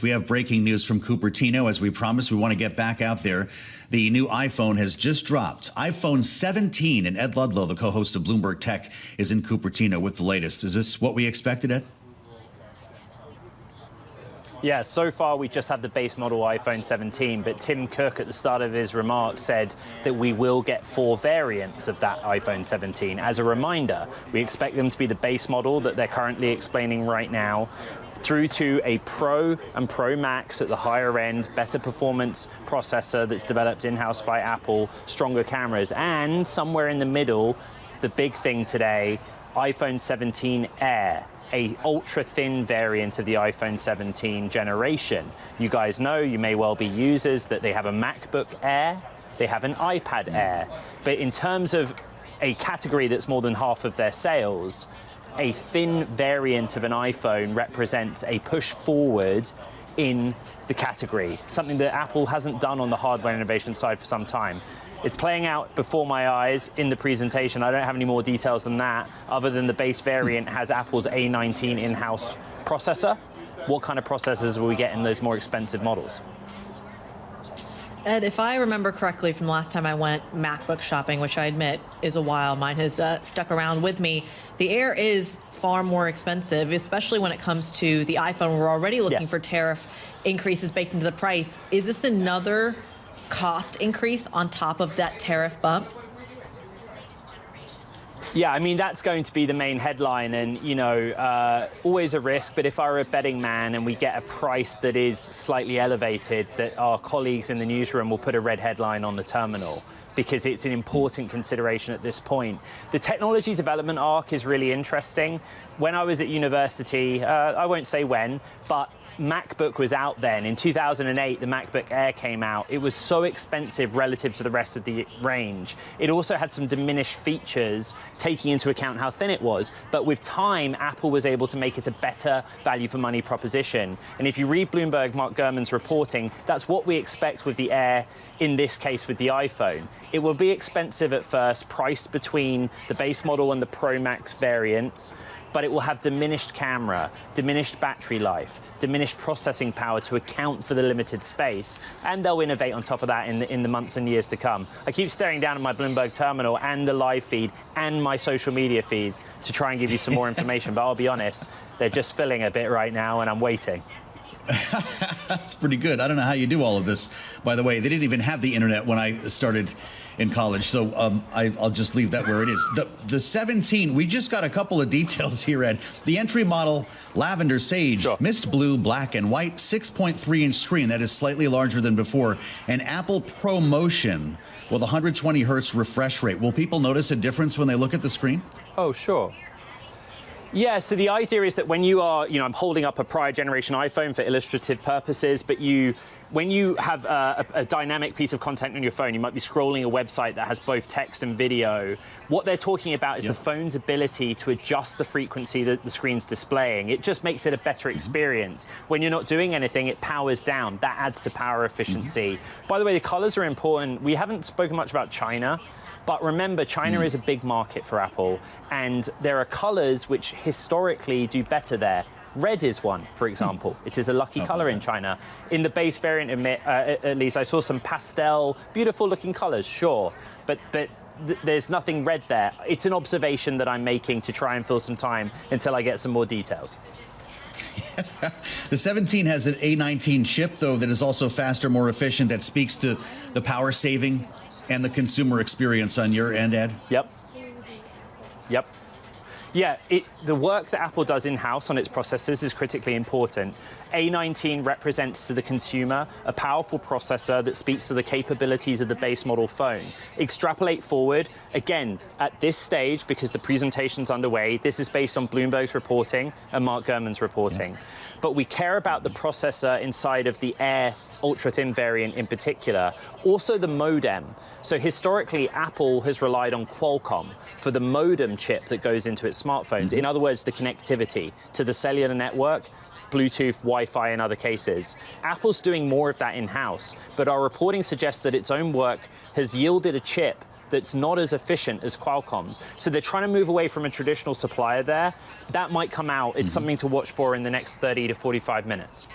We have breaking news from Cupertino. As we promised, we want to get back out there. The new iPhone has just dropped. iPhone 17, and Ed Ludlow, the co-host of Bloomberg Tech, is in Cupertino with the latest. Is this what we expected, Ed? Yeah, so far we just had the base model iPhone 17, but Tim Cook at the start of his remarks said that we will get 4 variants of that iPhone 17. As a reminder, we expect them to be the base model that they're currently explaining right now, through to a Pro and Pro Max at the higher end, better performance processor that's developed in-house by Apple, stronger cameras, and somewhere in the middle, the big thing today, iPhone 17 Air, a ultra-thin variant of the iPhone 17 generation. You guys know, you may well be users, that they have a MacBook Air, they have an iPad Air, but in terms of a category that's more than half of their sales, a thin variant of an iPhone represents a push forward in the category, something that Apple hasn't done on the hardware innovation side for some time. It's playing out before my eyes in the presentation. I don't have any more details than that, other than the base variant has Apple's A19 in-house processor. What kind of processors will we get in those more expensive models? Ed, if I remember correctly from the last time I went MacBook shopping, which I admit is a while, mine has stuck around with me, the Air is far more expensive, especially when it comes to the iPhone. We're already looking for tariff increases baked into the price. Is this another cost increase on top of that tariff bump? Yeah, I mean, that's going to be the main headline, and, you know, always a risk, but if I were a betting man and we get a price that is slightly elevated, that our colleagues in the newsroom will put a red headline on the terminal, because it's an important consideration at this point. The technology development arc is really interesting. When I was at university, I won't say when, but MacBook was out then. In 2008, the MacBook Air came out. It was so expensive relative to the rest of the range. It also had some diminished features, taking into account how thin it was. But with time, Apple was able to make it a better value for money proposition. And if you read Bloomberg, Mark Gurman's reporting, that's what we expect with the Air, in this case with the iPhone. It will be expensive at first, priced between the base model and the Pro Max variants, but it will have diminished camera, diminished battery life, diminished processing power to account for the limited space, and they'll innovate on top of that in the months and years to come. I keep staring down at my Bloomberg terminal and the live feed and my social media feeds to try and give you some more information, but I'll be honest, they're just filling a bit right now and I'm waiting. That's pretty good. I don't know how you do all of this. By the way, they didn't even have the internet when I started in college, so I'll just leave that where it is. The 17, we just got a couple of details here, Ed. The entry model, lavender sage, mist blue, black and white, 6.3-inch screen. That is slightly larger than before. And Apple ProMotion with 120 hertz refresh rate. Will people notice a difference when they look at the screen? Oh, sure. Yeah, so the idea is that when you are, you know, I'm holding up a prior generation iPhone for illustrative purposes, but when you have a dynamic piece of content on your phone, you might be scrolling a website that has both text and video. What they're talking about is the phone's ability to adjust the frequency that the screen's displaying. It just makes it a better experience. When you're not doing anything, it powers down. That adds to power efficiency. By the way, the colors are important. We haven't spoken much about China. But remember, China is a big market for Apple, and there are colors which historically do better there. Red is one, for example. It is a lucky color in China. In the base variant, at least, I saw some pastel, beautiful-looking colors, sure, but there's nothing red there. It's an observation that I'm making to try and fill some time until I get some more details. The 17 has an A19 chip, though, that is also faster, more efficient, that speaks to the power saving and the consumer experience on your end, Ed? Yep. Yeah, the work that Apple does in-house on its processors is critically important. A19 represents to the consumer a powerful processor that speaks to the capabilities of the base model phone. Extrapolate forward, again, at this stage, because the presentation's underway, this is based on Bloomberg's reporting and Mark Gurman's reporting. But we care about the processor inside of the Air ultra-thin variant in particular, also the modem. So historically, Apple has relied on Qualcomm for the modem chip that goes into its smartphones. In other words, the connectivity to the cellular network, Bluetooth, Wi-Fi in other cases. Apple's doing more of that in-house, but our reporting suggests that its own work has yielded a chip that's not as efficient as Qualcomm's. So they're trying to move away from a traditional supplier there. That might come out. It's something to watch for in the next 30 to 45 minutes.